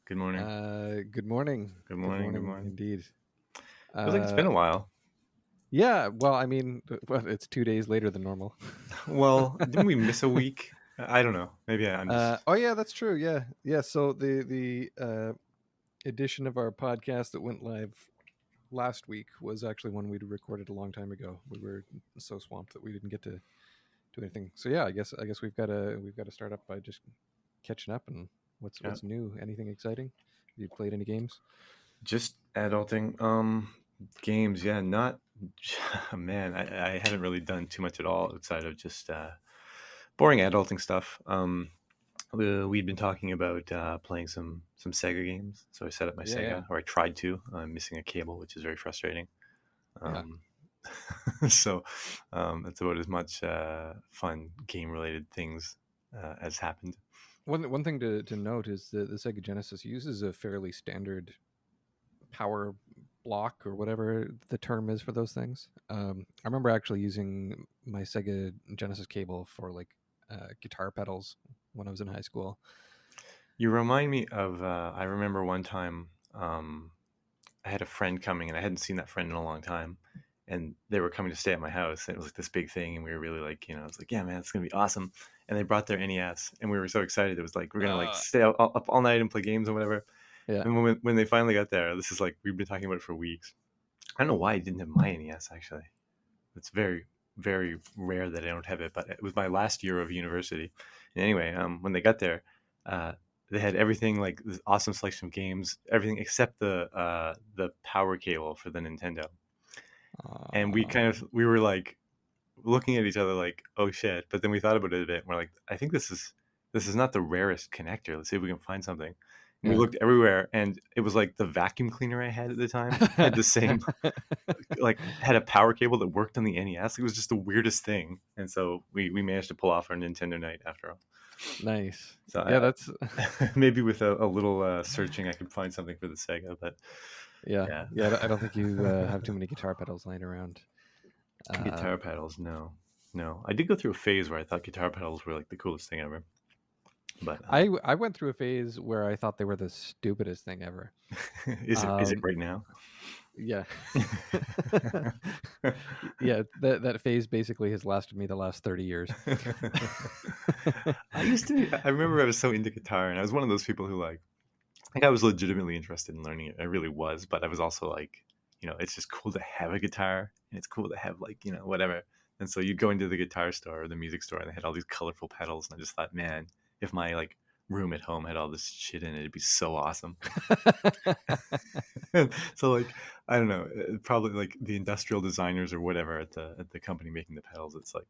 Good morning. Good morning. Good Good morning. Good morning, morning. indeed. Feels like it's been Uh, a while. yeah, well, I mean, it's 2 days later than normal. Well, didn't we miss a week? I don't know. Maybe I'm just. Oh yeah, that's true. Yeah, yeah. So the edition of our podcast that went live last week was actually one we'd recorded a long time ago. We were so swamped that we didn't get to do anything. So yeah, I guess we've got to start up by just catching up and what's Yeah, what's new. Anything exciting? Have you played any games? just adulting. Games. Yeah, not. Man, I haven't really done too much at all outside of just boring adulting stuff. We'd been talking about playing some Sega games, so I set up my Yeah, yeah, Sega, or I tried to. I'm missing a cable, which is very frustrating. yeah. Um, so that's about as much fun game related things as happened. One thing to note is that the Sega Genesis uses a fairly standard power block or whatever the term is for those things. I remember actually using my Sega Genesis cable for like guitar pedals when I was in high school. You remind me of I remember one time I had a friend coming and I hadn't seen that friend in a long time. And they were coming to stay at my house. And it was like this big thing. And we were really like, I was like, yeah, man, it's going to be awesome. And they brought their NES. And we were so excited. It was like, we're going to like Uh, stay up all night and play games and whatever. yeah, And when they finally got there, this is like, we've been talking about it for weeks. I don't know why I didn't have my NES, actually. It's very, very rare that I don't have it, but it was my last year of university. And anyway, when they got there, uh, they had everything, like this awesome selection of games, everything except the power cable for the Nintendo. And uh, we were like looking at each other like, oh shit. But then we thought about it a bit. And we're like, I think this is not the rarest connector. Let's see if we can find something. And we yeah. looked everywhere, and it was like the vacuum cleaner I had at the time had the same, like, had a power cable that worked on the NES. It was just the weirdest thing, and so we managed to pull off our Nintendo night after all. Nice. So Yeah, that's maybe with a little searching, I could find something for the Sega. But yeah, yeah, yeah. I don't think you have too many guitar pedals lying around. Uh, guitar pedals, no, no. I did go through a phase where I thought guitar pedals were like the coolest thing ever. But I went through a phase where I thought they were the stupidest thing ever. is it Um, right now? yeah. Yeah, that phase basically has lasted me the last 30 years. I remember I was so into guitar, and I was one of those people who like I was legitimately interested in learning it. I really was, but I was also like, it's just cool to have a guitar, and it's cool to have, like, whatever. And so you'd go into the guitar store or the music store, and they had all these colorful pedals, and I just thought, man, if my like room at home had all this shit in it, it'd be so awesome. So like, I don't know, probably like the industrial designers or whatever at the company making the pedals. It's like,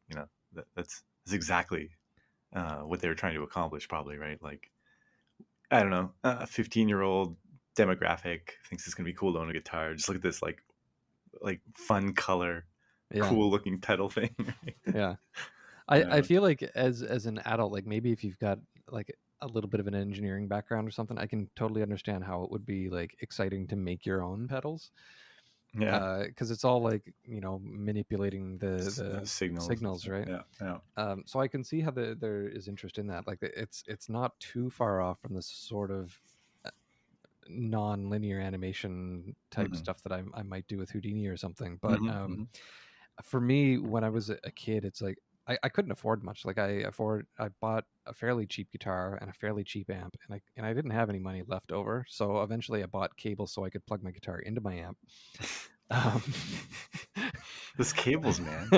that's exactly what they were trying to accomplish, probably, right? Like, I don't know, a 15-year-old demographic thinks it's gonna be cool to own a guitar. Just look at this like fun color, Yeah, cool looking pedal thing. yeah. I uh, feel like as an adult, like maybe if you've got like a little bit of an engineering background or something, I can totally understand how it would be like exciting to make your own pedals. yeah, Because it's all like manipulating the signals and signals, stuff. right? Yeah, yeah. So I can see how there is interest in that. Like it's not too far off from the sort of non-linear animation type Hmm. stuff that I might do with Houdini or something. But Hmm. Hmm. for me, when I was a kid, it's like I couldn't afford much. Like I bought a fairly cheap guitar and a fairly cheap amp, and I didn't have any money left over. So eventually, I bought cables so I could plug my guitar into my amp. Um, This cables, man.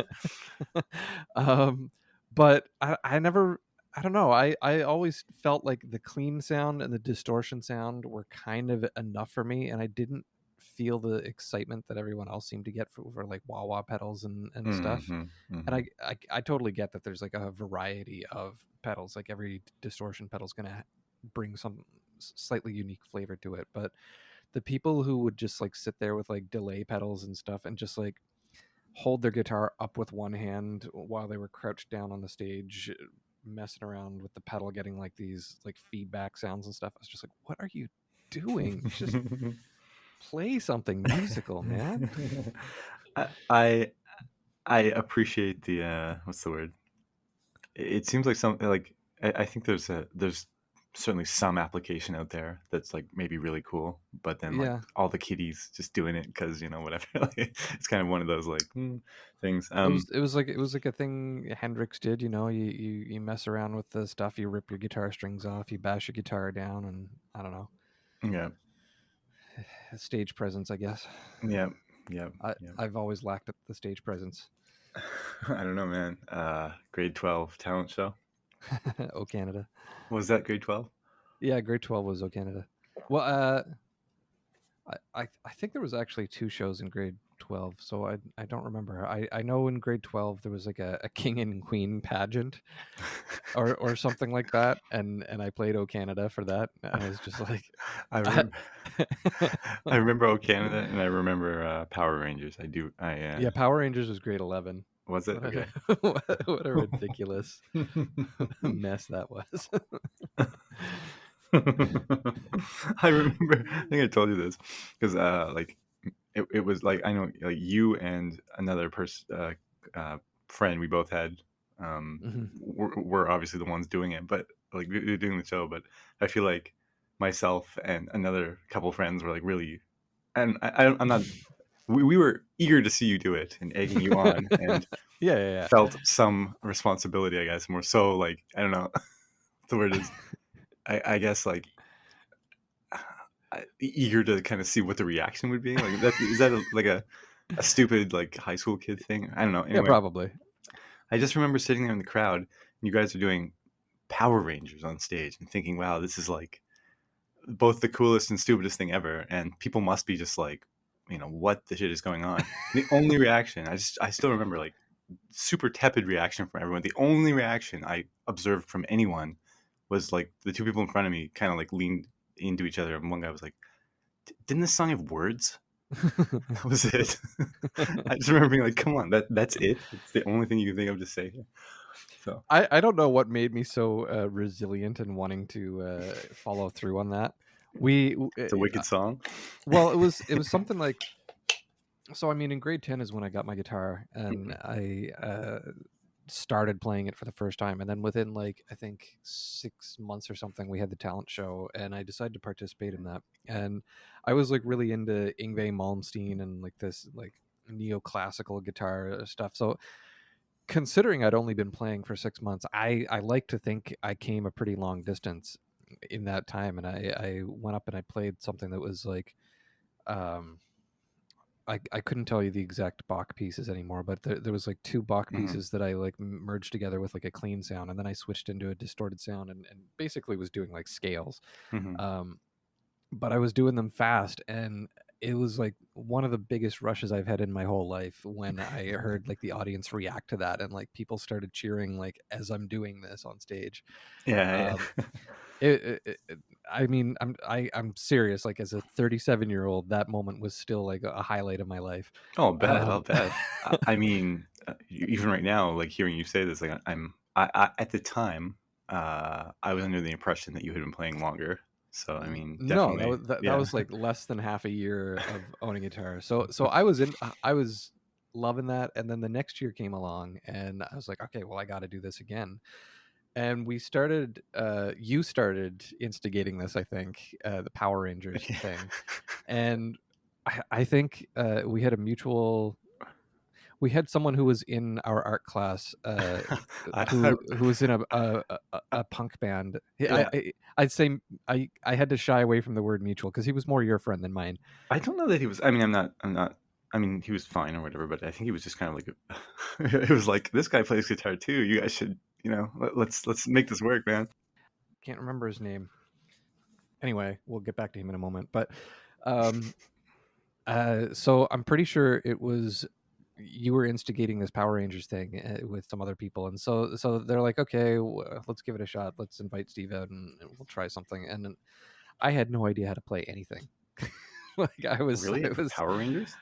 um, but I never. I don't know. I always felt like the clean sound and the distortion sound were kind of enough for me, and I didn't feel the excitement that everyone else seemed to get for like wah wah pedals and stuff. Hmm. And Hmm. I totally get that there's like a variety of pedals. Like every distortion pedal is gonna bring some slightly unique flavor to it. But the people who would just like sit there with like delay pedals and stuff and just like hold their guitar up with one hand while they were crouched down on the stage messing around with the pedal getting like these like feedback sounds and stuff. I was just like, what are you doing? Just play something musical, man. I, I I appreciate what's the word? It seems like something like, I think there's certainly some application out there that's like maybe really cool, but then like Yeah, all the kiddies just doing it because whatever. Like, it's kind of one of those like things. it was like a thing Hendrix did. You mess around with the stuff. You rip your guitar strings off. You bash your guitar down, and I don't know, Yeah, stage presence, I guess. yeah, yeah, I yeah. I've always lacked the stage presence. I don't know, man. Grade 12 talent show. Oh Canada. Was that grade 12? Yeah, grade 12 was Oh Canada. Well, I think there was actually two shows in grade 12, so I don't remember. I know in grade 12 there was like a king and queen pageant or something like that, and I played Oh Canada for that. I was just like, I I, remember. I remember O Canada, and I remember Power Rangers. I do. yeah, Power Rangers was grade 11. Was it What okay? a what a ridiculous mess that was. I remember. I think I told you this because like it was like I know like you and another person friend we both had Mhm. were obviously the ones doing it, but like we doing the show. But I feel like myself and another couple friends were like really, and I'm not. We were eager to see you do it and egging you on, and Yeah, yeah, felt some responsibility, I guess, more so like I don't know the word is I guess like eager to kind of see what the reaction would be. Like that is that like a stupid like high school kid thing? I don't know. yeah, Anyway, probably. I just remember sitting there in the crowd and you guys are doing Power Rangers on stage and thinking, wow, this is like both the coolest and stupidest thing ever. And people must be just like, what the shit is going on? And the only reaction, I still remember like super tepid reaction from everyone. The only reaction I observed from anyone was like the two people in front of me kind of like leaned into each other. And one guy was like, didn't this song have words? That was it. I just remember being like, "Come on, that's it. It's the only thing you can think of to say." So I don't know what made me so resilient and wanting to follow through on that. it's a wicked song. Well, it was something like, so I mean, in grade 10 is when I got my guitar and I started playing it for the first time, and then within like I think 6 months or something, we had the talent show, and I decided to participate in that. And I was like really into Yngwie Malmsteen and like this like neoclassical guitar stuff. So considering I'd only been playing for 6 months, I like to think I came a pretty long distance in that time, and I went up and I played something that was like, um, I couldn't tell you the exact Bach pieces anymore, but there was like two Bach Hmm. pieces that I like merged together with like a clean sound, and then I switched into a distorted sound and basically was doing like scales. Hmm. Um, but I was doing them fast, and it was like one of the biggest rushes I've had in my whole life when I heard like the audience react to that and like people started cheering like as I'm doing this on stage. Yeah, Um, yeah. I mean, I'm serious. Like as a 37-year-old, that moment was still like a highlight of my life. Oh, I'll bet. I'll Um, bet. I mean, even right now, like hearing you say this, like at the time, I was under the impression that you had been playing longer. So I mean, no, that definitely, was that yeah. was like less than half a year of owning guitar. So I was loving that, and then the next year came along, and I was like, okay, well, I got to do this again. And we started. You started instigating this, I think, the Power Rangers thing, and I think we had someone who was in our art class I, who was in a punk band. yeah, I'd say I had to shy away from the word mutual because he was more your friend than mine. I don't know that he was. I mean, I'm not. I mean, he was fine or whatever, but I think he was just kind of like, it was like this guy plays guitar too. You guys should, let's make this work, man. Can't remember his name. Anyway, we'll get back to him in a moment. But um, so I'm pretty sure it was you were instigating this Power Rangers thing with some other people, and so they're like, okay, let's give it a shot. Let's invite Steve out and we'll try something. And then I had no idea how to play anything. Like Really, I was Power Rangers?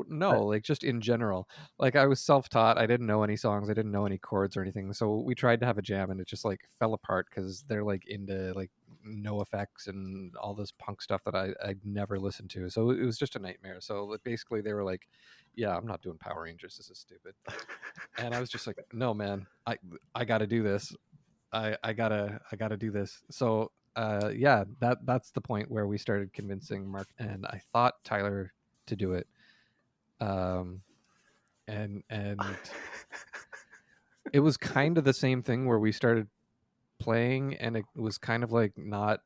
no, like just in general. Like I was self-taught. I didn't know any songs. I didn't know any chords or anything. So we tried to have a jam, and it just like fell apart because they're like into like no effects and all this punk stuff that I'd never listened to. So it was just a nightmare. So like, basically, they were like, "Yeah, I'm not doing Power Rangers. This is stupid." And I was just like, "No, man, I got to do this. I gotta do this." So yeah, that's the point where we started convincing Mark and I thought Tyler to do it. Um, and it was kind of the same thing where we started playing and it was kind of like not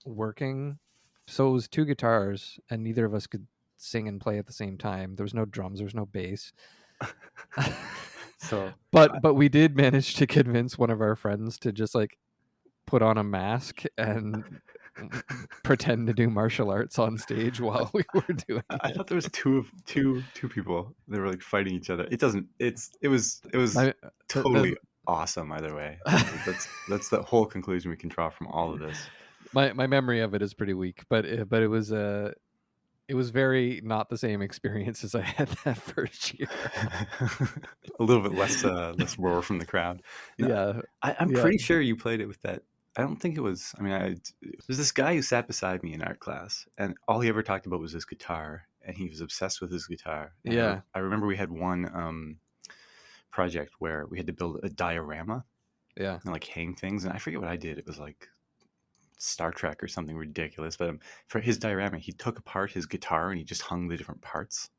working. So it was two guitars and neither of us could sing and play at the same time. There was no drums, there was no bass. So But we did manage to convince one of our friends to just like put on a mask and pretend to do martial arts on stage while we were doing I it. thought there was two people that were like fighting each other. It doesn't. It was My totally awesome either way. That's the whole conclusion we can draw from all of this. my memory of it is pretty weak, but it was very not the same experience as I had that first year. A little bit less roar from the crowd. No, Yeah, I'm yeah, pretty sure you played it with that. I don't think it was. I mean, there's this guy who sat beside me in art class, and all he ever talked about was his guitar, and he was obsessed with his guitar. And yeah, I remember we had one project where we had to build a diorama yeah. and like hang things, and I forget what I did. It was like Star Trek or something ridiculous. But for his diorama, he took apart his guitar and he just hung the different parts.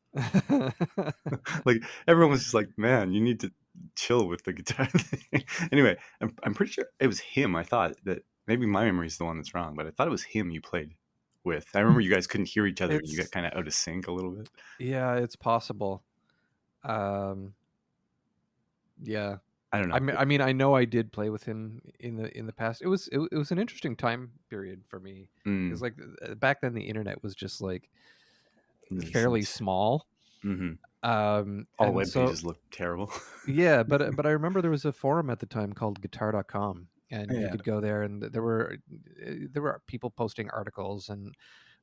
Like everyone was just like, "Man, you need to chill with the guitar thing." Anyway, I'm pretty sure it was him. I thought that maybe my memory is the one that's wrong, but I thought it was him you played with. I remember you guys couldn't hear each other and you got It's kind of out of sync a little bit. yeah, it's possible. Um, yeah. I don't know. I mean, I know I did play with him in the past. It was an interesting time period for me because Mm, like back then the internet was just like fairly nascent. small. Hmm. All And web so pages look terrible. yeah, but I remember there was a forum at the time called guitar.com and you Yeah. could go there and there were people posting articles and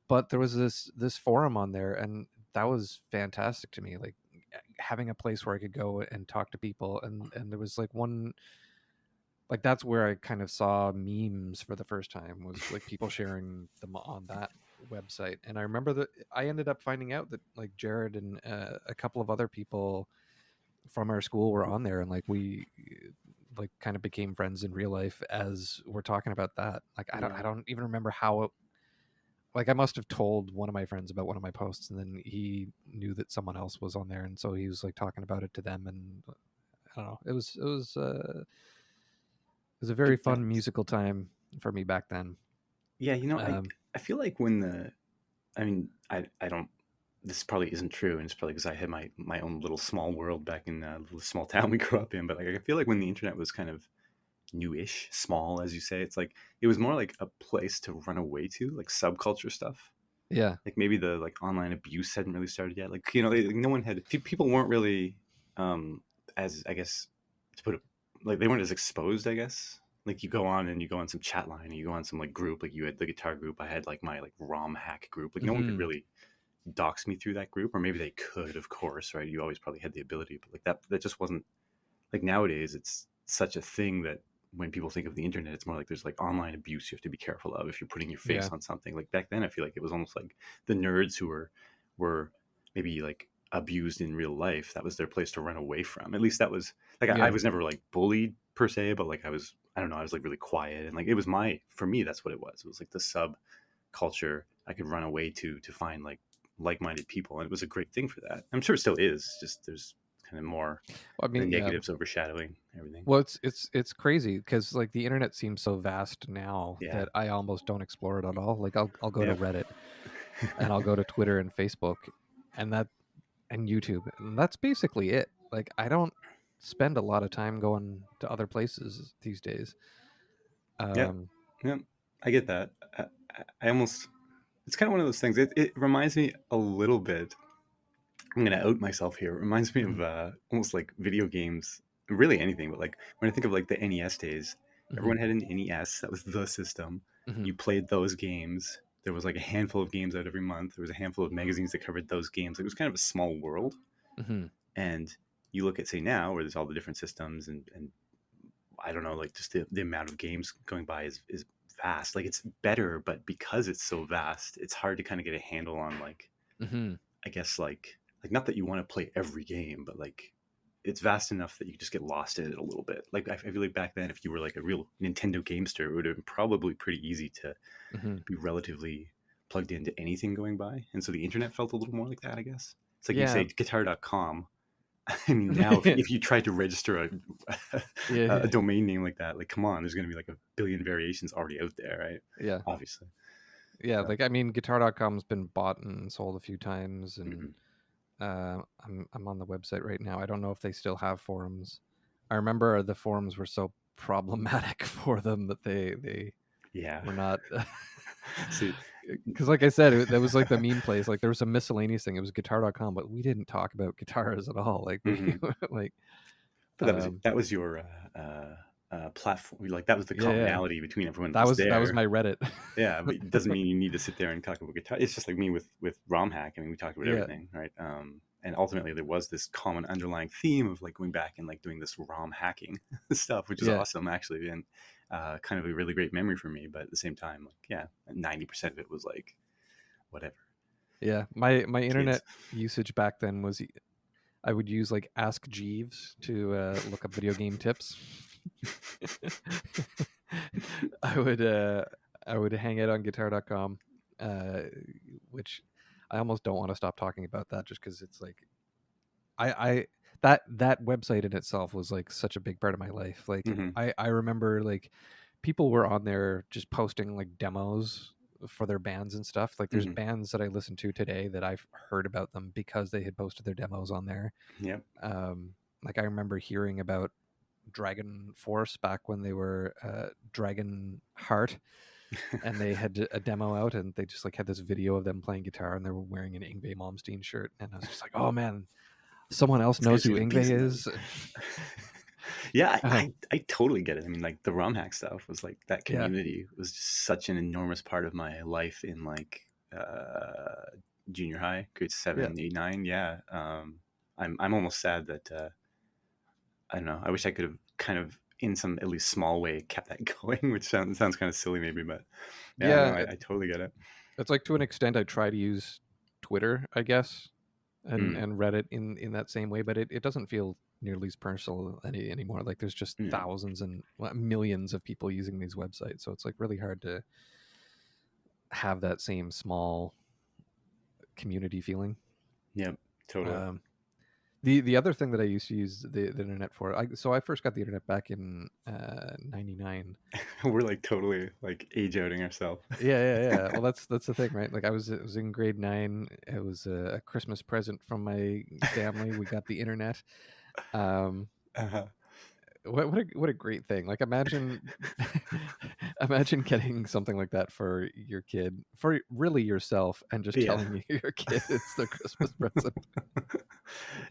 but there was this forum on there and that was fantastic to me like having a place where I could go and talk to people and there was like one like that's where I kind of saw memes for the first time was like people sharing them on that website. And I remember that I ended up finding out that like Jared and a couple of other people from our school were on there and like we like kind of became friends in real life as we're talking about that. Like I Yeah. don't even remember how it, like I must have told one of my friends about one of my posts and then he knew that someone else was on there and so he was like talking about it to them and I don't know. It was a very That fun was, musical time for me back then. yeah, Um, I feel like when I mean, I don't. This probably isn't true, and it's probably because I had my own little small world back in the small town we grew up in. But like, I feel like when the internet was kind of newish, small, as you say, it's like it was more like a place to run away to, like subculture stuff. yeah, Like maybe the like online abuse hadn't really started yet. Like like, no one had people weren't really um as I guess to put it like they weren't as exposed. I guess like you go on some chat line, and you go on some like group. Like you had the guitar group, I had like my like ROM hack group. Like no one could hmm, really dox me through that group, or maybe they could, of course, right? You always probably had the ability, but like that just wasn't like nowadays. It's such a thing that when people think of the internet, it's more like there's like online abuse you have to be careful of if you're putting your face yeah, on something. Like back then, I feel like it was almost like the nerds who were maybe like abused in real life. That was their place to run away from. At least that was like I yeah, was never like bullied per se, but like I don't know, I was like really quiet and like it was my for me that's what it was. It was like the sub culture I could run away to find like-minded people, and it was a great thing for that. I'm sure it still is. Just there's kind of more I the mean, yeah. negatives overshadowing everything. Well, it's crazy because like the internet seems so vast now Yeah, that I almost don't explore it at all. Like I'll go to yeah, Reddit and I'll go to Twitter and Facebook and that and YouTube and that's basically it. Like I don't spend a lot of time going to other places these days. yeah, Um, yeah. I get that. I almost it's kind of one of those things. It reminds me a little bit. I'm gonna out myself here. It reminds me of mhm, almost like video games, really anything. But like when I think of like the NES days, mhm, everyone had an NES. That was the system. mhm, You played those games. There was like a handful of games out every month. There was a handful of magazines that covered those games. Like, it was kind of a small world. mhm. And you look at say now where there's all the different systems and I don't know, like just the amount of games going by is vast. Like it's better, but because it's so vast, it's hard to kind of get a handle on like Mhm. I guess like not that you want to play every game, but like it's vast enough that you just get lost in it a little bit. Like I feel like back then, if you were like a real Nintendo gamester, it would have been probably pretty easy to Hmm. be relatively plugged into anything going by, and so the internet felt a little more like that, I guess. It's like you Yeah. say guitar.com. I mean, now if you tried to register Yeah, a yeah, domain name like that, like come on, there's going to be like a billion variations already out there, right? yeah, Obviously. yeah. Uh, Like, I mean, guitar.com's been bought and sold a few times, and mhm. I'm on the website right now. I don't know if they still have forums. I remember the forums were so problematic for them that they Yeah. were not. See, Because, like I said, that was like the meme place. Like, there was a miscellaneous thing. It was guitar.com, but we didn't talk about guitars at all. Like, we mhm. like, But um, that was your platform. Like that was the yeah, yeah. commonality between everyone that was That was there. my Reddit. Yeah, but it doesn't mean you need to sit there and talk about guitar. It's just like me with ROM hack. I mean, we talked about Yeah, everything, right? And ultimately, there was this common underlying theme of like going back and like doing this ROM hacking stuff, which is yeah, awesome actually, and kind of a really great memory for me. But at the same time, like yeah, 90% of it was like whatever yeah. My kids. internet usage back then was I would use like Ask Jeeves to look up video game tips. I would uh, I would hang out on guitar.com, uh, which I almost don't want to stop talking about that just because it's like I that website in itself was like such a big part of my life. Like Hmm. I remember like people were on there just posting like demos for their bands and stuff. Like there's Hmm. bands that I listen to today that I've heard about them because they had posted their demos on there. Yep. Um, like I remember hearing about Dragon Force back when they were Dragon Heart, and they had a demo out, and they just like had this video of them playing guitar, and they were wearing an Ingve Malmsteen shirt, and I was just like, oh man, someone else These knows guys who are gonna be Ingve somebody. is. Yeah, um, I totally get it. I mean, like the ROM hack stuff was like that yeah, community was just such an enormous part of my life in like junior high, grade yeah, 7, 8, 9. Yeah, I'm almost sad that I don't know. I wish I could have kind of in some at least small way kept that going, which sounds kind of silly maybe, but yeah, no, yeah. I totally get it. It's like to an extent, I try to use Twitter, I guess, Mm, and Reddit in that same way, but it doesn't feel nearly as personal anymore. Like there's just yeah, thousands and millions of people using these websites, so it's like really hard to have that same small community feeling. yep, totally. Um, the other thing that I used to use the internet for, so I first got the internet back in '99. We're like totally like age outing ourselves. Yeah, yeah, yeah. Well, that's the thing, right? Like I was in grade 9. It was a Christmas present from my family. We got the internet. Um, Uh-huh. what a great thing! Like imagine imagine getting something like that for your kid, for really yourself, and just Yeah. telling your kid it's the Christmas present.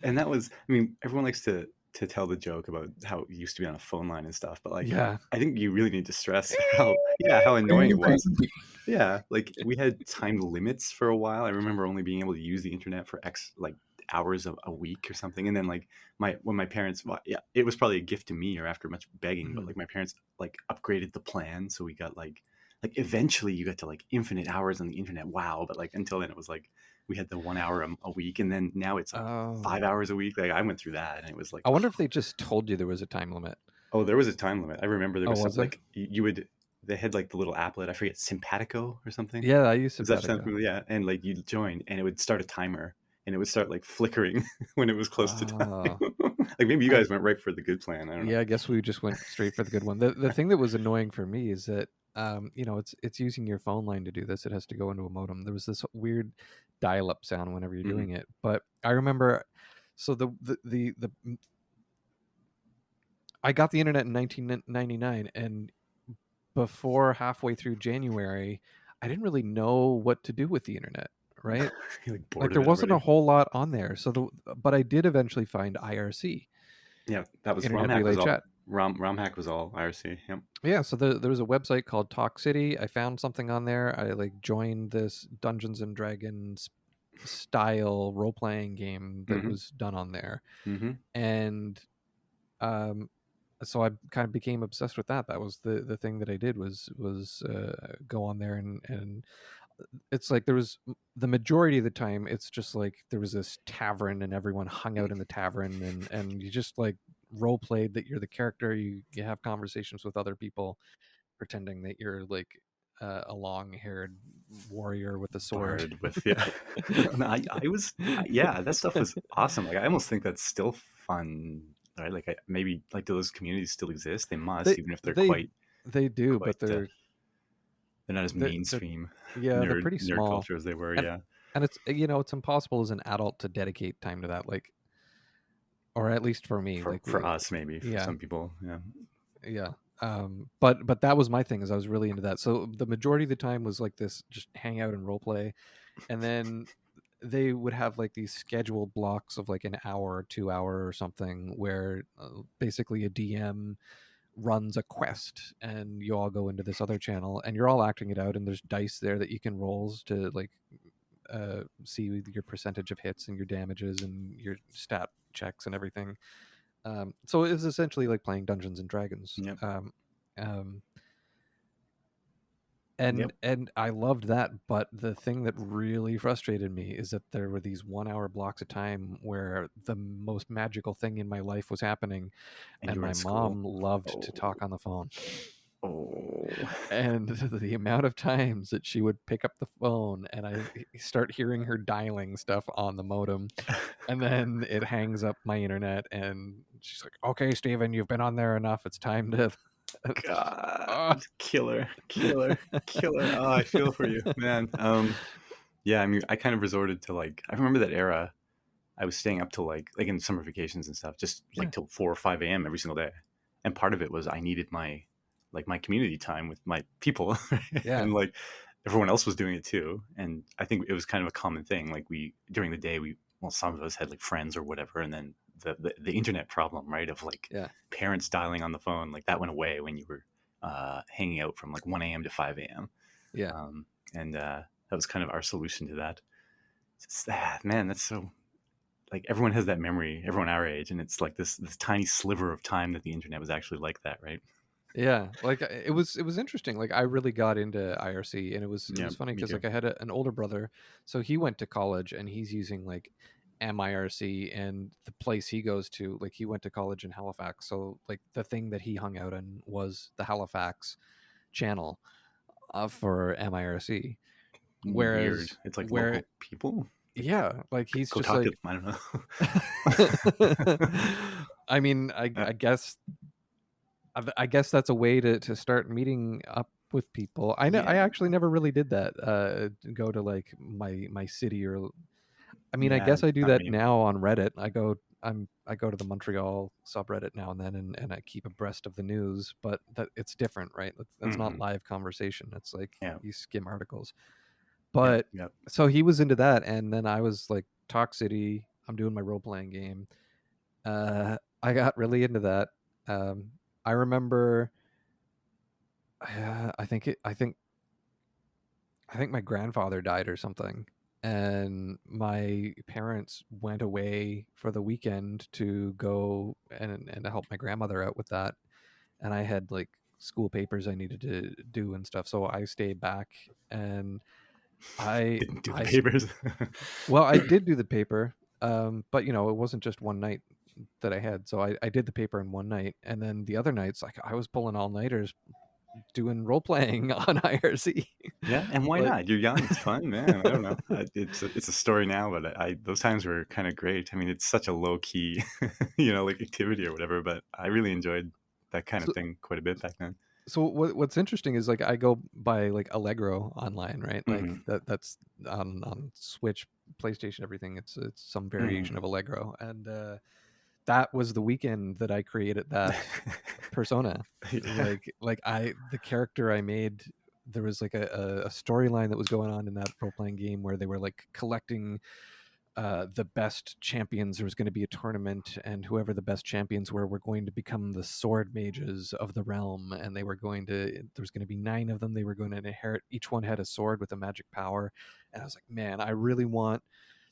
And that was, I mean, everyone likes to tell the joke about how it used to be on a phone line and stuff, but like Yeah. I think you really need to stress how yeah, how annoying it was. Yeah, like we had time limits for a while. I remember only being able to use the internet for X like hours of a week or something. And then like my when my parents well, yeah, it was probably a gift to me or after much begging, but Mhm. like my parents like upgraded the plan so we got like eventually you got to like infinite hours on the internet. Wow, but like until then it was like we had the 1 hour a week, and then now it's like Oh, 5 hours a week. Like I went through that, and it was I like, wonder if they just told you there was a time limit. oh, there was a time limit. I remember there Oh, was was something there? like you would they had like the little applet. I forget Simpatico or something. Yeah, I use Does that sound Simpatico. familiar? Yeah, and like you'd join, and it would start a timer, and it would start like flickering when it was close to time. Oh, Like maybe you I guys went right for the good plan. I don't know. yeah, I guess we just went straight for the good one. The thing that was annoying for me is that it's using your phone line to do this. It has to go into a modem. There was this weird dial-up sound whenever you're Hmm. doing it. But I remember, so I got the internet in 1999, and before halfway through January, I didn't really know what to do with the internet, right? You're like Like bored of there it wasn't a already. whole lot on there. But I did eventually find IRC, Yeah, that was Internet RomHack Relay was all Chat. RomHack was all IRC. Yep. Yeah, so there was a website called Talk City. I found something on there. I like joined this Dungeons and Dragons style role playing game that Hmm. was done on there, Hmm. and um, so I kind of became obsessed with that. That was the thing that I did was go on there, and it's like there was the majority of the time it's just like there was this tavern and everyone hung out in the tavern, and you just like role played that you're the character. You have conversations with other people pretending that you're like a long-haired warrior with a sword. Bard with, yeah. No, yeah, that stuff was awesome. Like I almost think that's still fun, right? Like maybe like do those communities still exist? They must, they even if they're they quite they do, quite but they're not as they're mainstream yeah, they're pretty nerd small. culture as they were. and Yeah, and it's, it's impossible as an adult to dedicate time to that, like, or at least for me, like, for us maybe, for yeah, some people, yeah. yeah. But that was my thing, is I was really into that. So the majority of the time was like this, just hang out and role play. And then they would have like these scheduled blocks of like an hour or 2 hour or something, where basically a DM runs a quest and you all go into this other channel and you're all acting it out, and there's dice there that you can rolls to like see your percentage of hits and your damages and your stat checks and everything. So it was essentially like playing Dungeons and Dragons. Yep. Um, Yep. and I loved that, but the thing that really frustrated me is that there were these 1 hour blocks of time where the most magical thing in my life was happening, And and you were my in school. mom loved to Oh. talk on the phone. Oh. And the amount of times that she would pick up the phone and I start hearing her dialing stuff on the modem, and then it hangs up my internet, and she's like, "Okay, Steven, you've been on there enough. It's time to." God, Ah. killer, killer, killer. Oh, I feel for you, man. Yeah, I mean, I kind of resorted to like, I remember that era. I was staying up till like in summer vacations and stuff, just like Yeah, till 4 or 5 a.m. every single day. And part of it was I needed my community time with my people, yeah, and like everyone else was doing it too. And I think it was kind of a common thing. Like we during the day, well, some of us had like friends or whatever, and then the internet problem, right? Of like yeah, parents dialing on the phone, like that went away when you were hanging out from like 1 a.m. to 5 a.m. yeah. And that was kind of our solution to that. It's that, man, that's so like everyone has that memory, everyone our age, and it's like this tiny sliver of time that the internet was actually like that, right? Yeah, like it was interesting. Like I really got into IRC, and it Yeah, was funny me because too. like I had an older brother, so he went to college and he's using like MIRC, and the place he goes to, like he went to college in Halifax, so like the thing that he hung out in was the Halifax channel for MIRC. Weird. Whereas It's like where local people. Like, yeah, like he's go just talk to like them. I don't know. I mean, Uh, I guess I guess that's a way to start meeting up with people. I know yeah, I actually never really did that. Go to like my city, or I mean, I yeah. guess I do Not that many. now on Reddit. I go to the Montreal subreddit now and then, and I keep abreast of the news. But that it's different, right? That's not Hmm. live conversation. It's like Yeah, you skim articles. yeah, But yeah. so he was into that, and then I was like, Talk City. I'm doing my role playing game. I got really into that. Um, I remember I think I think my grandfather died or something, and my parents went away for the weekend to go and to help my grandmother out with that, and I had like school papers I needed to do and stuff, so I stayed back, and I Didn't do the I papers. well, I did do the paper, but it wasn't just one night that I had, so I did the paper in one night, and then the other nights, like I was pulling all nighters doing role playing on IRC. Yeah, and why Like, not? You're young. It's fun, man. I don't know. It's a story now, but I those times were kind of great. I mean, it's such a low key, like activity or whatever. But I really enjoyed that kind of so, thing quite a bit back then. so what's interesting is like I go by like Allegro online, right? Like Hmm. that's on Switch, PlayStation, everything. It's some Hmm. variation of Allegro, and that was the weekend that I created that persona. Yeah. Like the character I made, there was like a storyline that was going on in that role playing game where they were like collecting the best champions. There was going to be a tournament, and whoever the best champions were going to become the sword mages of the realm. And they were going to, there was going to be 9 of them. They were going to inherit, each one had a sword with a magic power. And I was like, man, I really want,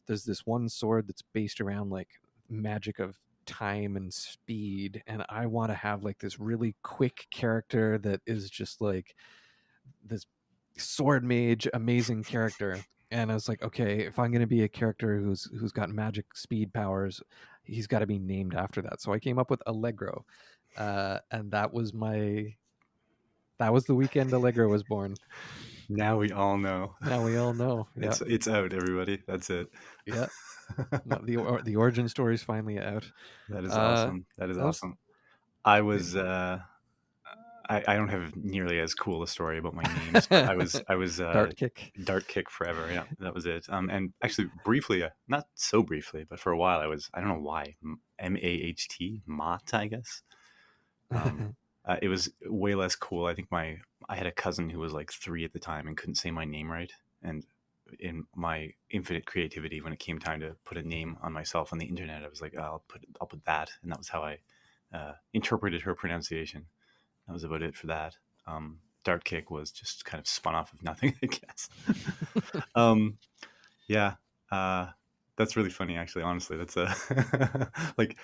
there's this one sword that's based around like magic of time and speed. And I want to have like this really quick character that is just like this. sword mage, amazing character. And I was like, okay, if I'm gonna be a character who's got magic speed powers, he's got to be named after that. So I came up with Allegro, and that was the weekend Allegro was born. Now we all know. Now we all know. Yeah, It's out, everybody. That's it. yeah. The origin story is finally out. That is Uh, awesome. That is that was awesome. I was I don't have nearly as cool a story about my names, but I was Dart kick. Dart Kick forever. Yeah, that was it. And actually, briefly, not so briefly, but for a while, I don't know why, Maht, Mott, I guess. Um, it was way less cool. I think I had a cousin who was like 3 at the time and couldn't say my name right, and in my infinite creativity, when it came time to put a name on myself on the internet, I was like, oh, I'll put that, and that was how I interpreted her pronunciation. That was about it for that. Dart Kick was just kind of spun off of nothing, I guess. um, yeah, that's really funny, actually. Honestly, that's a like.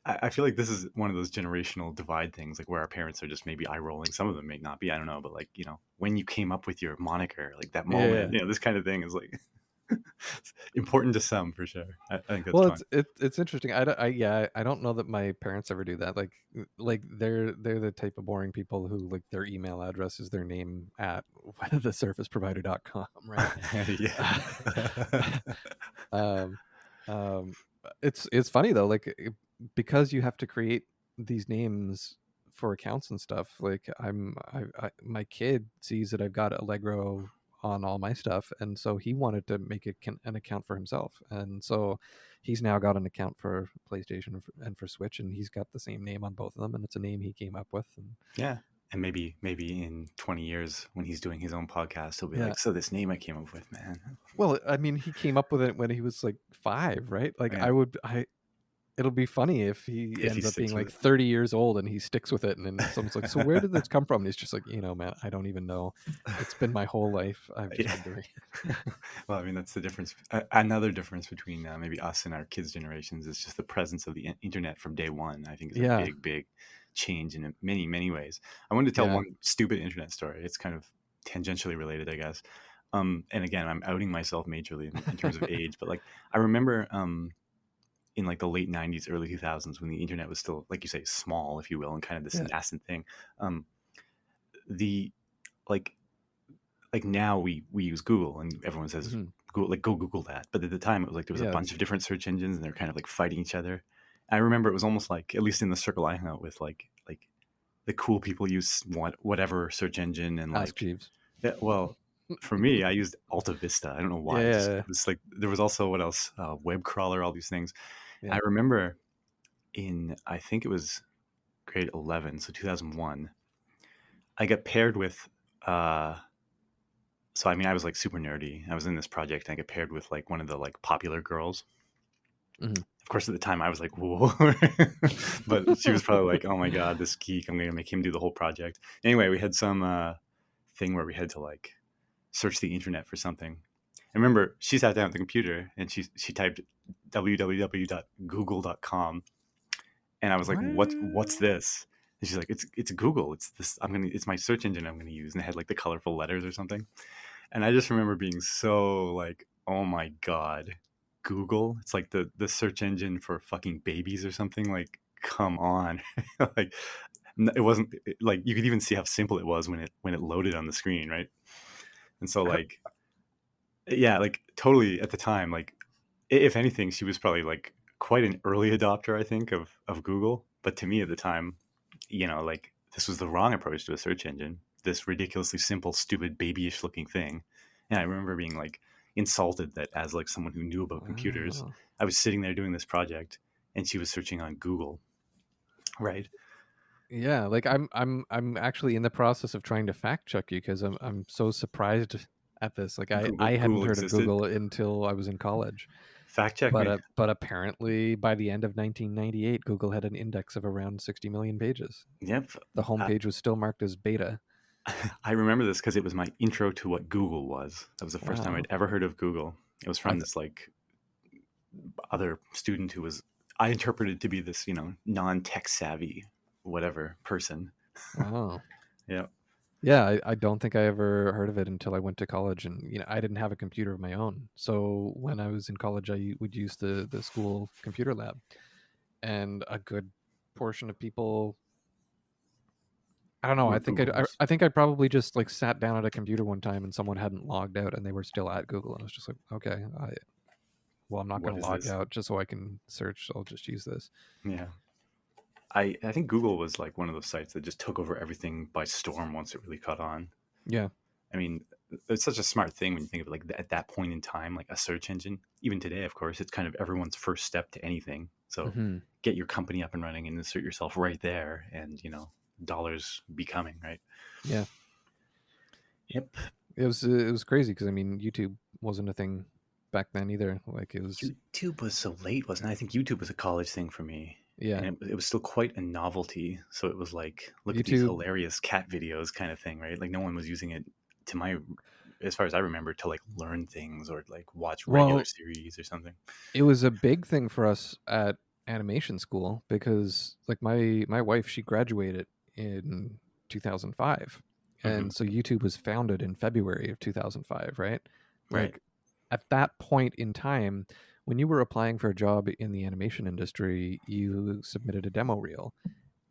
I feel like this is one of those generational divide things, like where our parents are just maybe eye rolling. Some of them may not be. I don't know, but like when you came up with your moniker, like that Yeah, yeah. moment, this kind of thing is like important to some for sure. I think that's Well, fun. it's interesting. I don't know that my parents ever do that. Like they're the type of boring people who like their email address is their name at thesurfaceprovider.com, right? Yeah. um, um, it's funny though, like because you have to create these names for accounts and stuff. Like my kid sees that I've got Allegro on all my stuff, and so he wanted to make an account for himself, and so he's now got an account for PlayStation and for Switch, and he's got the same name on both of them, and it's a name he came up with. And Yeah. And maybe in 20 years when he's doing his own podcast, he'll be yeah, like, so this name I came up with, man. well, I mean, he came up with it when he was like 5, right? Like Yeah. I it'll be funny if he If he ends up being sticks with like it. 30 years old and he sticks with it, and then someone's like, so where did this come from? And he's just like, man, I don't even know. It's been my whole life. I've just Yeah. been doing Well, I mean, that's the difference. Another difference between maybe us and our kids' generations is just the presence of the internet from day one. I think is a Yeah, big, big change in many, many ways. I wanted to tell yeah. one stupid internet story. It's kind of tangentially related, I guess. And again, I'm outing myself majorly in terms of age, but like I remember in like the late 90s, early 2000s, when the internet was still, like you say, small, if you will, and kind of this Yeah. nascent thing. Um, the like now we use Google and everyone says Mhm. Google, like go Google that. But at the time it was like there was a Yeah. bunch of different search engines and they're kind of like fighting each other. I remember it was almost like, at least in the circle I hung out with, like the cool people use whatever search engine and Ask like Jeeves. yeah, well, for me I used Alta Vista. I don't know Yeah, why. Just yeah, it was like there was also what else? Web crawler, all these things. yeah. I remember in I think it was grade 11, so 2001, I got paired with uh so I mean I was like super nerdy. I was in this project and I got paired with like one of the like popular girls. Mhm. Of course at the time I was like, whoa. But she was probably like, oh my god, this geek, I'm gonna make him do the whole project. Anyway, we had some thing where we had to like search the internet for something. I remember she sat down at the computer and she typed www.google.com, and I was like, what's What? this? And she's like, it's Google. It's this. It's my search engine I'm gonna use. And it had like the colorful letters or something. And I just remember being so like, oh my god, Google. It's like the search engine for fucking babies or something. Like, come on, like it wasn't like you could even see how simple it was when it loaded on the screen, right? And so like, yeah, like totally at the time, like if anything, she was probably like quite an early adopter, I think, of Google. But to me at the time, like this was the wrong approach to a search engine. This ridiculously simple, stupid, babyish looking thing. And I remember being like insulted that as like someone who knew about computers, Wow. I was sitting there doing this project and she was searching on Google. Right. Yeah, like I'm actually in the process of trying to fact check you because I'm so surprised at this. Like I hadn't Google heard of existed. Google until I was in college. Fact check me. But apparently by the end of 1998, Google had an index of around 60 million pages. Yep. The Uh, homepage was still marked as beta. I remember this because it was my intro to what Google was. That was the first time Wow. I'd ever heard of Google. It was I from th- this like other student who was I interpreted to be this non tech savvy whatever person. wow. Yeah. Yeah, I don't think I ever heard of it until I went to college, and I didn't have a computer of my own. So when I was in college, would use the school computer lab, and a good portion of people. I don't know. Were I think Google's. I think I probably just like sat down at a computer one time and someone hadn't logged out and they were still at Google, and I was just like, okay, well, I'm not going What to is log this? out just so I can search. So I'll just use this. Yeah. I think Google was like one of those sites that just took over everything by storm once it really caught on. Yeah. I mean, it's such a smart thing when you think of it like at that point in time, like a search engine. Even today, of course, it's kind of everyone's first step to anything. So Hmm. get your company up and running and insert yourself right there, and dollars be coming, right? Yeah. Yep. It was crazy because I mean YouTube wasn't a thing back then either. Like it was. YouTube was so late, wasn't it? I think YouTube was a college thing for me. Yeah. And it was still quite a novelty. So it was like, look at these YouTube. hilarious cat videos kind of thing, right? Like no one was using it to my, as far as I remember, to like learn things or like watch regular Well, series or something. it was a big thing for us at animation school because like my wife, she graduated in 2005, Hmm. and so YouTube was founded in February of 2005, right? Right. Like at that point in time, when you were applying for a job in the animation industry, you submitted a demo reel,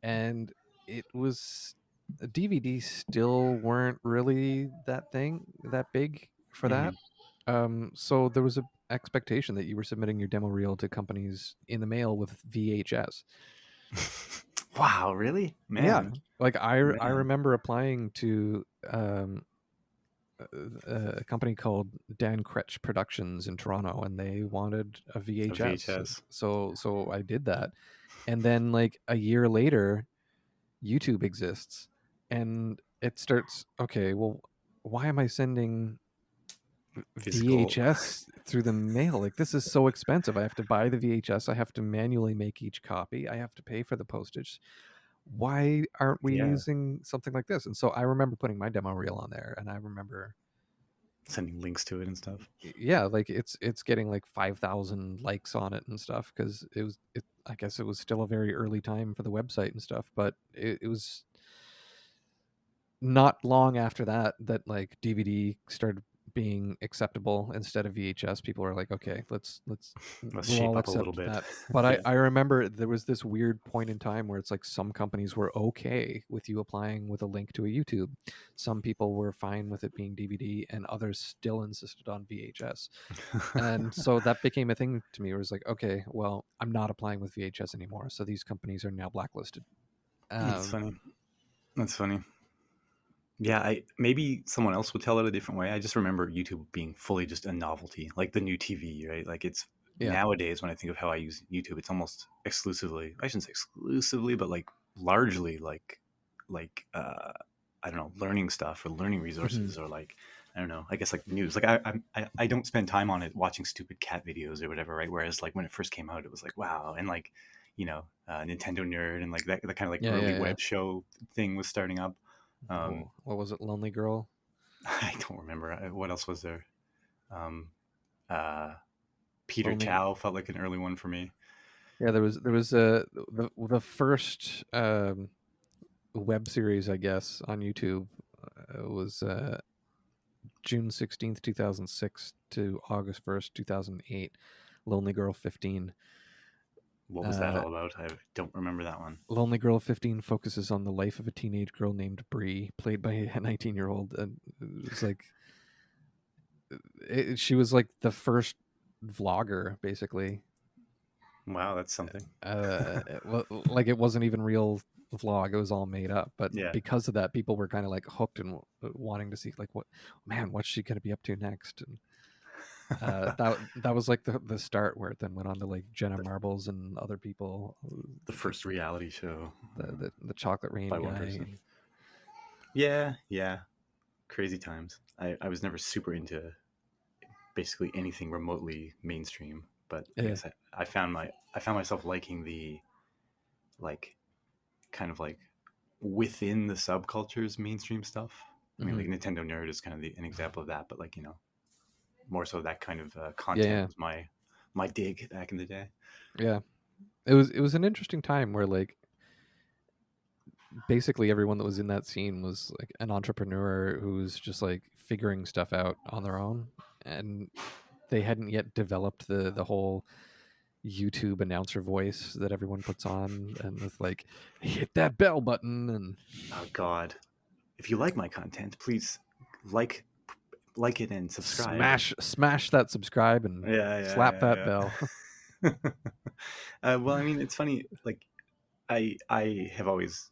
and it was DVDs still weren't really that big for that. Hmm. So there was a expectation that you were submitting your demo reel to companies in the mail with VHS. Wow, really? Yeah, Man. like I Man. remember applying to a company called Dan Kretsch Productions in Toronto, and they wanted a A VHS. VHS. So I did that, and then like a year later, YouTube exists, and it starts. Okay, well, why am I sending Physical. VHS through the mail? Like this is so expensive. I have to buy the VHS. I have to manually make each copy. I have to pay for the postage. Why aren't we Yeah. using something like this? And so I remember putting my demo reel on there, and I remember, Sending links to it and stuff. yeah, like it's getting like 5,000 likes on it and stuff because I guess it was still a very early time for the website and stuff, but it was not long after that like DVD started being acceptable instead of VHS. People were like, okay, Let's we'll shape all up a little accept bit. that. But I Yeah. I remember there was this weird point in time where it's like some companies were okay with you applying with a link to a YouTube. Some people were fine with it being DVD, and others still insisted on VHS. And so that became a thing to me. It was like, okay, well, I'm not applying with VHS anymore. So these companies are now blacklisted. That's Um, funny. That's funny. Yeah, I maybe someone else would tell it a different way. I just remember YouTube being fully just a novelty, like the new TV, right? Like it's yeah. nowadays when I think of how I use YouTube, it's almost exclusively, I shouldn't say exclusively, but like largely like I don't know, learning stuff or learning Hmm. resources or like I don't know, I guess like news. Like I don't spend time on it watching stupid cat videos or whatever, right? Whereas like when it first came out, it was like wow, and like Nintendo Nerd and like that kind of like Yeah, early yeah, yeah. web show thing was starting up. Um, What was it? Lonely Girl? I don't remember what else was there. Um, uh, Peter Lonely. Chow felt like an early one for me. Yeah, there was the first web series, I guess, on YouTube was June 16th, 2006 to August 1st, 2008. Lonely Girl 15. What was that Uh, all about? I don't remember that one. Lonely Girl 15 focuses on the life of a teenage girl named Bree, played by a 19-year-old, and it was like she was like the first vlogger, basically. Wow, that's something. Like it wasn't even real vlog, it was all made up, but Yeah. because of that people were kind of like hooked and wanting to see like what's she going to be up to next. And that was like the start where it then went on to like Jenna the, Marbles and other people, the first reality show the Chocolate Rain by one guy. person. Yeah, yeah. Crazy times. I was never super into basically anything remotely mainstream, but I Yeah. guess I found myself liking the like kind of like within the subcultures mainstream stuff. I mean, Hmm. like Nintendo Nerd is kind of an example of that, but like more so that kind of Yeah, content yeah, was my dig back in the day. yeah. It was an interesting time where like basically everyone that was in that scene was like an entrepreneur who's just like figuring stuff out on their own, and they hadn't yet developed the whole YouTube announcer voice that everyone puts on, and with like hit that bell button and Oh God! If you like my content, please like like it and subscribe. smash that subscribe and Yeah, slap that yeah, bell. yeah, yeah. Well, I mean, it's funny. Like, I have always,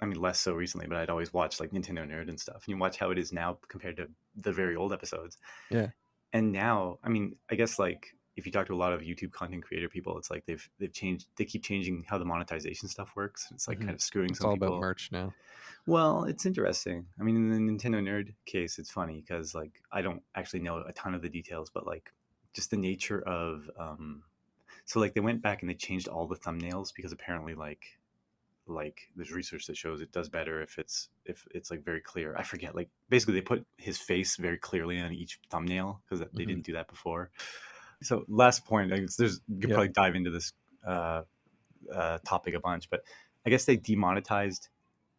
I mean, less so recently, but I'd always watched like Nintendo Nerd and stuff. And you watch how it is now compared to the very old episodes. Yeah. And now, I mean, I guess like if you talk to a lot of YouTube content creator people, it's like they've changed. They keep changing how the monetization stuff works. It's like Hmm. kind of screwing It's some all about people. merch now. Well, it's interesting. I mean, in the Nintendo Nerd case, it's funny because like I don't actually know a ton of the details, but like just the nature of so like they went back and they changed all the thumbnails because apparently like there's research that shows it does better if it's like very clear. I forget, like basically they put his face very clearly on each thumbnail because they Hmm. didn't do that before. So last point, there's you could Yep. probably dive into this uh, topic a bunch, but I guess they demonetized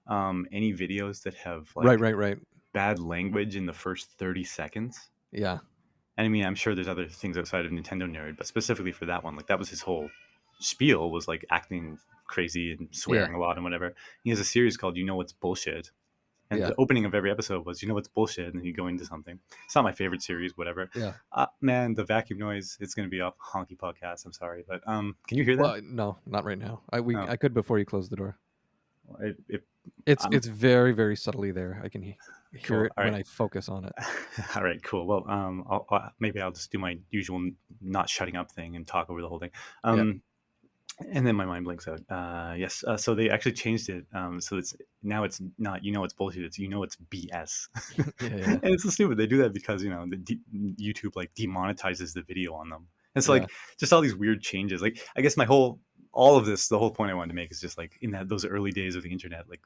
any videos that have Right, like right, right. bad language in the first 30 seconds. Yeah. And I mean, I'm sure there's other things outside of Nintendo Nerd, but specifically for that one, like that was his whole spiel was like acting crazy and Yeah. swearing a lot and whatever. He has a series called "You Know What's Bullshit," and Yeah. the opening of every episode was "You know what's bullshit," and then you go into something. It's not my favorite series, whatever. Yeah. Man, the vacuum noise. It's going to be off honky podcast. I'm sorry, but can you hear that? Well, no, not right now. Oh, I could before you close the door. it It's very very subtly there. I can hear cool. it All when right. I focus on it. All right, cool. Well, maybe I'll just do my usual not shutting up thing and talk over the whole thing. Yeah. Um, and then my mind blinks out. Yes. So they actually changed it. So it's now it's not it's bullshit. It's it's BS. Yeah. Yeah. And it's so stupid. They do that because YouTube like demonetizes the video on them. And so Yeah. like just all these weird changes. Like I guess all of this, the whole point I wanted to make is just like in those early days of the internet, like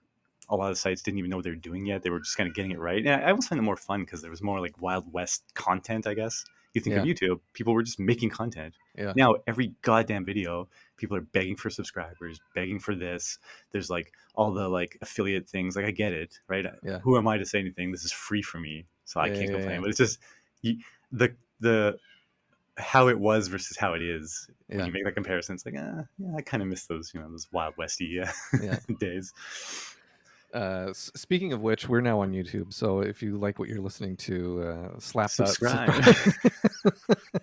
a lot of sites didn't even know what they were doing yet. They were just kind of getting it right. And I almost find it more fun because there was more like Wild West content, I guess. You think of Yeah. YouTube, people were just making content. Yeah. Now every goddamn video, people are begging for subscribers, begging for this. There's like all the like affiliate things. Like I get it, right? Yeah. Who am I to say anything? This is free for me, so I Yeah. can't Yeah. complain. Yeah. But it's just the how it was versus how it is when Yeah. you make that comparison. It's like, yeah, I kind of miss those those Wild Westy Yeah. days. Speaking of which, we're now on YouTube. So if you like what you're listening to, slap that Subscribe. subscribe.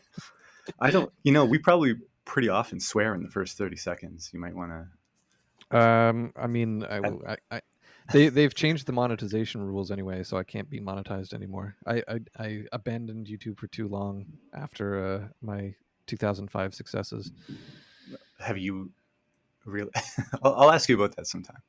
I don't. We probably pretty often swear in the first 30 seconds. You might want to. I mean, they've changed the monetization rules anyway, so I can't be monetized anymore. I abandoned YouTube for too long after my 2005 successes. Have you really? I'll ask you about that sometime.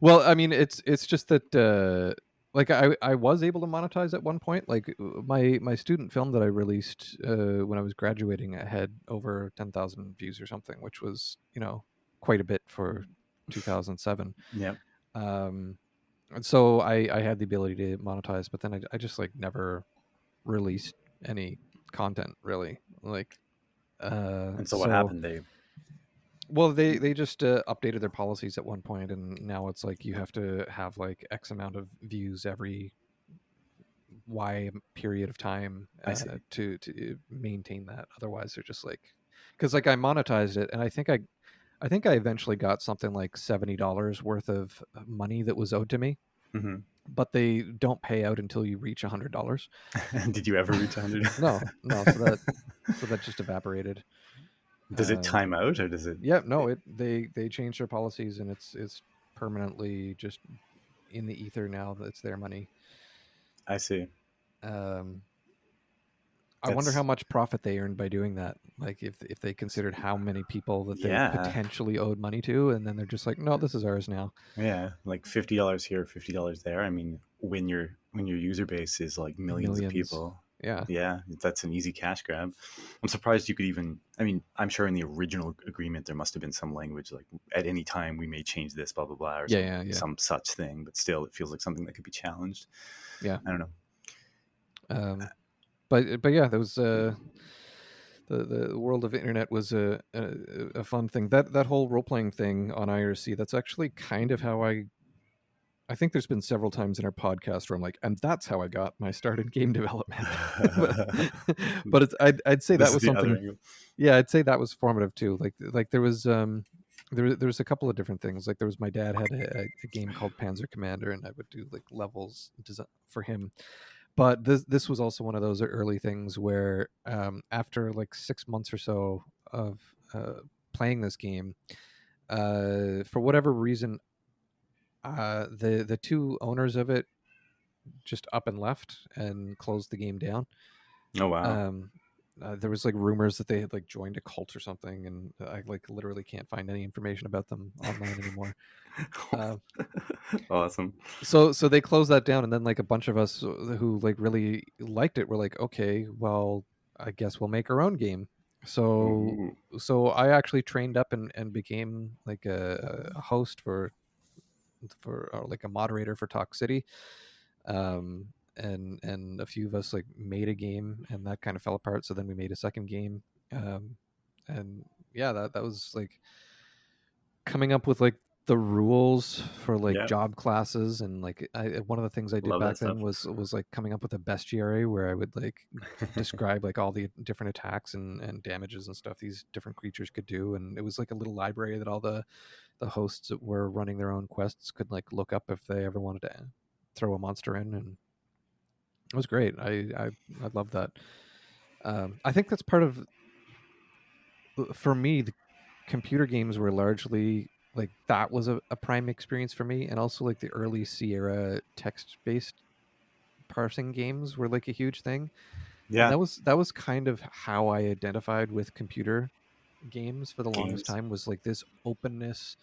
Well, I mean, it's just that like I was able to monetize at one point. Like my student film that I released when I was graduating, it had over 10,000 views or something, which was quite a bit for 2007. Yeah. And so I had the ability to monetize, but then I just like never released any content really. Like And so what so happened? well they just updated their policies at one point, and now it's like you have to have like X amount of views every Y period of time I see. to maintain that. Otherwise they're just like, because like I monetized it, and I think I eventually got something like $70 worth of money that was owed to me, Hmm. but they don't pay out until you reach $100. Did you ever reach 100? No, so that just evaporated. Does it Uh, time out or does it? yeah, no, they changed their policies, and it's permanently just in the ether now. That it's their money. I see. Um, I wonder how That's much profit they earned by doing that. Like if they considered how many people that they yeah, potentially owed money to, and then they're just like, no, this is ours now. yeah. Like $50 here, $50 there. I mean, when your user base is like millions of Millions. people, Yeah. yeah, that's an easy cash grab. I'm surprised you could even. I mean, I'm sure in the original agreement there must have been some language like at any time we may change this, blah blah blah, or Yeah. some such thing. But still, it feels like something that could be challenged. Yeah. I don't know. Um, but yeah, there was The world of internet was a fun thing. That whole role playing thing on IRC. That's actually kind of how I think there's been several times in our podcast where I'm like, and that's how I got my start in game development. but but I'd say This that is was the other something. angle. Yeah, I'd say that was formative too. Like there was a couple of different things. Like there was my dad had a game called Panzer Commander, and I would do like levels for him. But this was also one of those early things where after like 6 months or so of playing this game, for whatever reason, the two owners of it just up and left and closed the game down. Oh wow. Um, there was like rumors that they had like joined a cult or something, and I like literally can't find any information about them online anymore. Uh, Awesome. so they closed that down, and then like a bunch of us who like really liked it were like, okay, well, I guess we'll make our own game. So Ooh. so I actually trained up and became like a host for or like a moderator for Talk City. And a few of us like made a game, and that kind of fell apart. So then we made a second game, um, and yeah, that was like coming up with like the rules for like Yeah, job classes. And like one of the things I did love that back stuff. then was like coming up with a bestiary where I would like describe like all the different attacks and damages and stuff these different creatures could do. And it was like a little library that all the hosts that were running their own quests could like look up if they ever wanted to throw a monster in. And it was great. I love that. I think that's part of, for me, the computer games were largely like that was a prime experience for me. And also like the early Sierra text based parsing games were like a huge thing. And Yeah, that was kind of how I identified with computer games for the longest games. time, was like this openness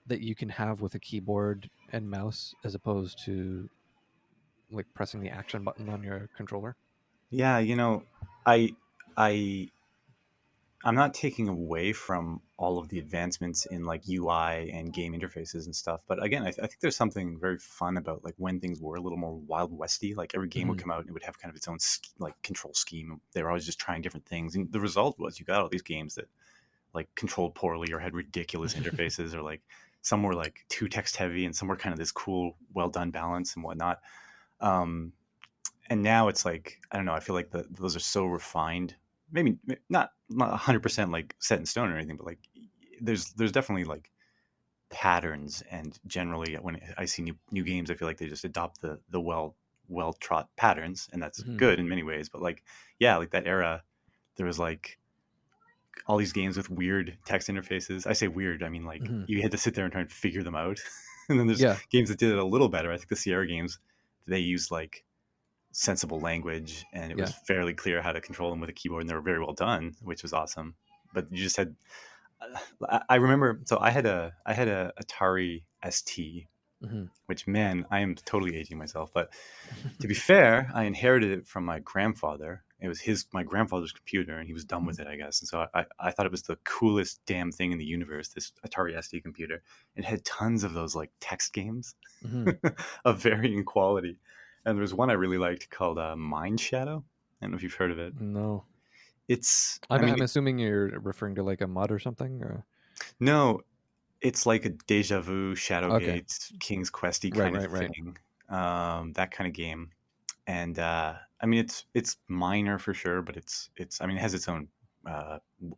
that you can have with a keyboard and mouse as opposed to like pressing the action button on your controller. Yeah, I I I'm not taking away from all of the advancements in like UI and game interfaces and stuff, but again, I think there's something very fun about like when things were a little more wild westy. Like every game would Hmm. come out and it would have kind of its own like control scheme. They were always just trying different things, and the result was you got all these games that like controlled poorly or had ridiculous interfaces, or like some were like too text heavy and some were kind of this cool, well done balance and whatnot. Um, and now it's like I don't know. I feel like those are so refined. Maybe not 100% like set in stone or anything, but like there's definitely like patterns. And generally, when I see new games, I feel like they just adopt the well trot patterns, and that's Hmm. good in many ways. But like yeah, like that era, there was like all these games with weird text interfaces. I say weird, I mean like Hmm. you had to sit there and try and figure them out. And then there's Yeah. games that did it a little better. I think the Sierra games, they used like sensible language, and it was Yeah. fairly clear how to control them with a keyboard, and they were very well done, which was awesome. But you just had I remember, so I had a Atari ST, Hmm. which, man, I am totally aging myself, but to be fair, I inherited it from my grandfather. It was my grandfather's computer, and he was done with it, I guess. And so I thought it was the coolest damn thing in the universe, this Atari ST computer. It had tons of those like text games Hmm. of varying quality. And there was one I really liked called Mind Shadow. I don't know if you've heard of it. No. It's, I I'm mean, I'm assuming you're referring to like a mod or something, or no, it's like a Deja Vu, okay. Shadowgate, King's Questy Right, kind of right, right. thing. That kind of game. And I mean, it's minor for sure, but it's I mean, it has its own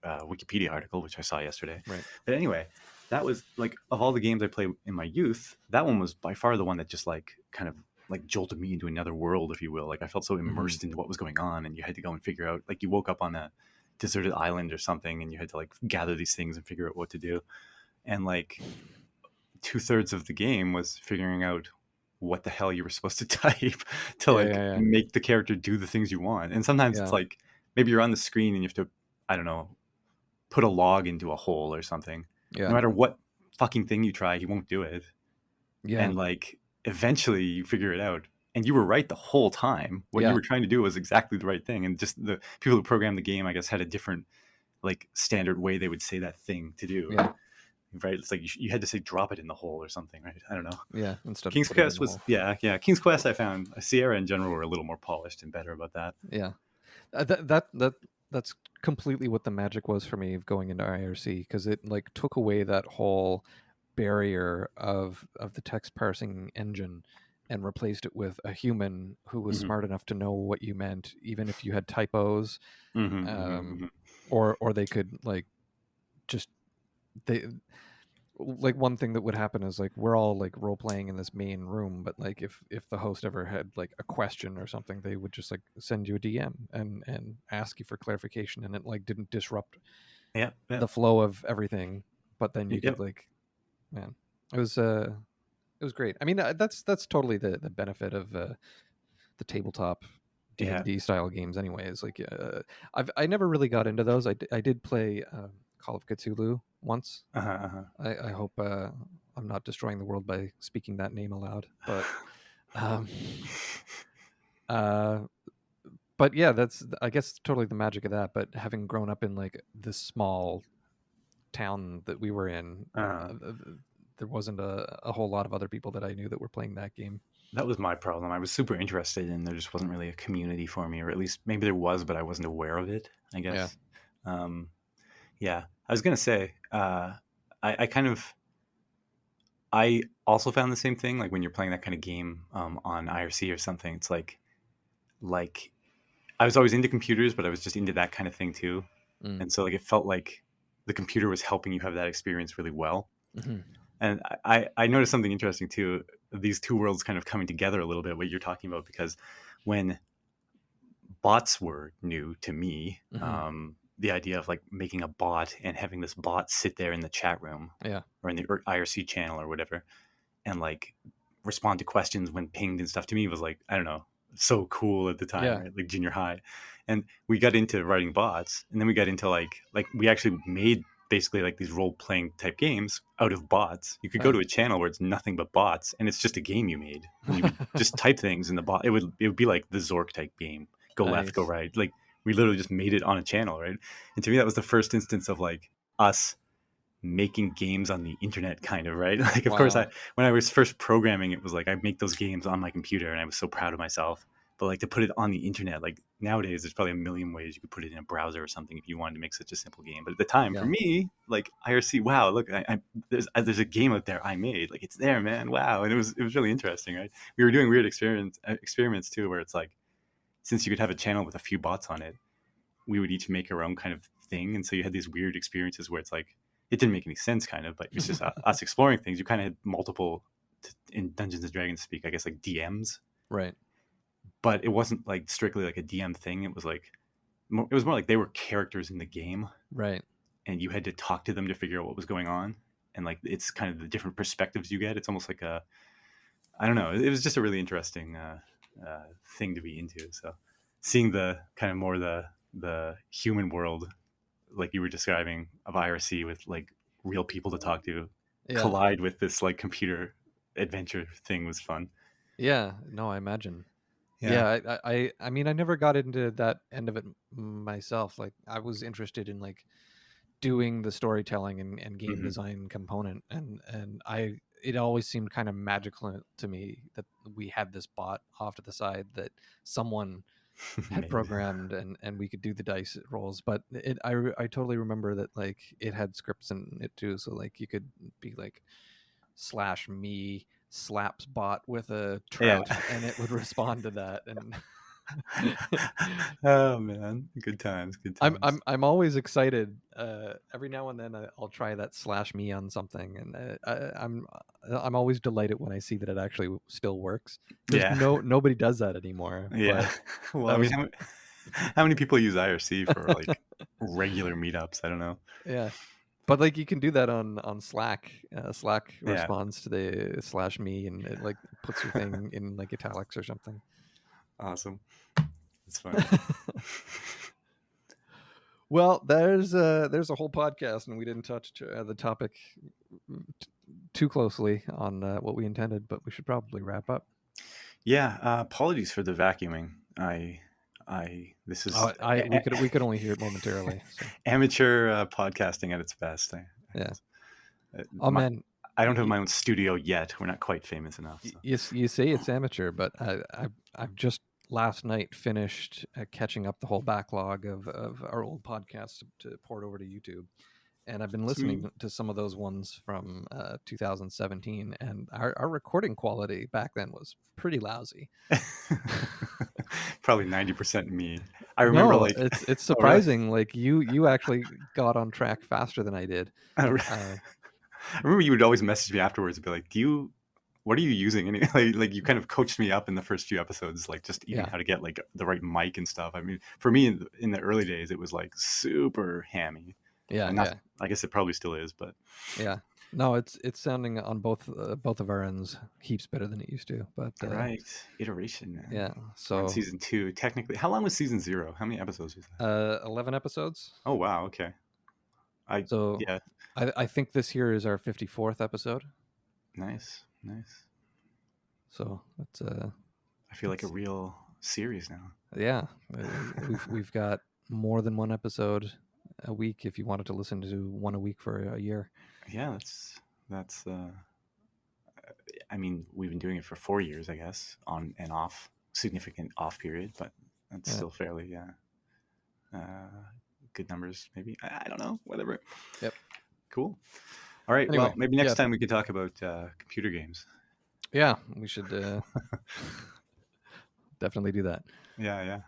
Wikipedia article, which I saw yesterday. Right. But anyway, that was like, of all the games I played in my youth, that one was by far the one that just like kind of like jolted me into another world, if you will. Like I felt so Hmm. immersed into what was going on, and you had to go and figure out, like, you woke up on a deserted island or something, and you had to like gather these things and figure out what to do. And like 2/3 of the game was figuring out what the hell you were supposed to type to Yeah, like yeah, yeah. make the character do the things you want. And sometimes it's Yeah. like maybe you're on the screen and you have to, I don't know, put a log into a hole or something. No Yeah. matter what fucking thing you try, he won't do it. Yeah. And like eventually you figure it out. And you were right the whole time. What you Yeah. were trying to do was exactly the right thing. And just the people who programmed the game, I guess, had a different like standard way they would say that thing to do. Yeah. Right? It's like you had to say drop it in the hole or something, right? I don't know. Yeah. Instead of King's put it in Quest the was, hole. yeah. King's Quest, I found Sierra in general were a little more polished and better about that. Yeah. That that's completely what the magic was for me of going into IRC, because it like took away that whole barrier of the text parsing engine and replaced it with a human who was Hmm. smart enough to know what you meant, even if you had typos, Hmm. um, Hmm. or they could like just they like one thing that would happen is like we're all like role playing in this main room, but like if the host ever had like a question or something, they would just like send you a DM and ask you for clarification, and it like didn't disrupt Yep. the Yep. flow of everything. But then you could Yep. like, man, it was it was great. I mean, that's totally the benefit of the tabletop D and Yeah. D style games. Anyways, like I never really got into those. I did play Call of Cthulhu once. Uh-huh, uh-huh. I hope I'm not destroying the world by speaking that name aloud, um, uh, but yeah, that's I guess totally the magic of that. But having grown up in like this small town that we were in, Uh-huh. there wasn't a whole lot of other people that I knew that were playing that game. That was my problem. I was super interested, and there just wasn't really a community for me, or at least maybe there was, but I wasn't aware of it, I Yeah. guess. Yeah, I was gonna say, I kind of, I also found the same thing. Like when you're playing that kind of game on IRC or something, it's like I was always into computers, but I was just into that kind of thing too, Mm. and so like it felt like the computer was helping you have that experience really well. Hmm. And I noticed something interesting too. These two worlds kind of coming together a little bit. What you're talking about, because when bots were new to me, Hmm. the idea of like making a bot and having this bot sit there in the chat room Yeah. or in the IRC channel or whatever, and like respond to questions when pinged and stuff, to me was like, I don't know, so cool at the time, Yeah. right? Like junior high. And we got into writing bots, and then we got into like we actually made basically like these role playing type games out of bots. You could go Right. to a channel where it's nothing but bots, and it's just a game you made, and you would just type things in the bot. It would be like the Zork type game, go left, go Nice. right. Like we literally just made it on a channel, right? And to me, that was the first instance of like us making games on the internet, kind of, right? Like of course, I Wow. when I was first programming, it was like I make those games on my computer, and I was so proud of myself. But like to put it on the internet, like nowadays there's probably a million ways you could put it in a browser or something if you wanted to make such a simple game. But at the time, for Yeah. me, like IRC, wow, look, there's a game out there I made, like it's there, man, wow. And it was really interesting, right? We were doing weird experiments too, where it's like, since you could have a channel with a few bots on it, we would each make our own kind of thing. And so you had these weird experiences where it's like, it didn't make any sense, kind of, but it was just us exploring things. You kind of had multiple, in Dungeons and Dragons speak, I guess, like DMs, Right. but it wasn't like strictly like a DM thing. It was like, it was more like they were characters in the game, Right. and you had to talk to them to figure out what was going on. And like, it's kind of the different perspectives you get. It's almost like a, I don't know. It was just a really interesting thing to be into. So seeing the kind of more the human world, like you were describing, of IRC with like real people to talk to, Yeah. collide with this like computer adventure thing was fun. Yeah. No, I imagine. Yeah. Yeah, I mean, I never got into that end of it myself. Like, I was interested in like doing the storytelling and game Hmm. design component, and I it always seemed kind of magical to me that we had this bot off to the side that someone had Made. programmed, and we could do the dice rolls. But I totally remember that like it had scripts in it too, so like you could be like slash me slaps bot with a Yeah. trout, and it would respond to that. And Oh man, good times, good I'm times. I'm I'm always excited. Every now and then I'll try that slash me on something, and I'm always delighted when I see that it actually still works, because Yeah. nobody does that anymore. Yeah. But Well, that I mean, was how many people use IRC for like regular meetups? I don't know. yeah. But like you can do that on Slack. Slack Yeah. responds to the slash me, and it like puts your thing in like italics or something. Awesome. It's funny. Well, there's a whole podcast, and we didn't touch the topic t- too closely on what we intended, but we should probably wrap up. Yeah. Apologies for the vacuuming. This is I we could only hear it momentarily. So amateur podcasting at its best. yeah. Uh, Oh my, man, I don't have you, my own studio yet. We're not quite famous enough. So. you say it's amateur, but I've just last night finished catching up the whole backlog of our old podcasts to port over to YouTube. And I've been Sweet. listening to some of those ones from 2017, and our recording quality back then was pretty lousy. Probably 90% me. I remember No, like, it's oh really? surprising. Like you actually got on track faster than I did. Uh, I remember you would always message me afterwards and be like, what are you using? And like you kind of coached me up in the first few episodes, like just even yeah, how to get like the right mic and stuff. I mean, for me in the early days, it was like super hammy. yeah, And not, yeah, I guess it probably still is, but yeah. No, it's sounding on both of our ends heaps better than it used to. But right. Iteration, man. yeah, We're on so season 2. Technically, how long was season 0? How many episodes was that? 11 episodes. Oh, wow. Okay. I, So yeah. I think this here is our 54th episode. Nice. Nice. So it's I feel like a real series now. yeah, we've got more than one episode a week if you wanted to listen to one a week for a year. Yeah, that's I mean, we've been doing it for 4 years, I guess, on and off, significant off period, but that's Yeah. still fairly, good numbers, maybe. I don't know, whatever. Yep. Cool. All right. Anyway, Well, maybe next yeah, time we could talk about computer games. yeah, we should definitely do that. Yeah, yeah.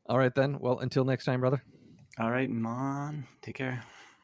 All right then. Well, until next time, brother. All right, Mon. Take care.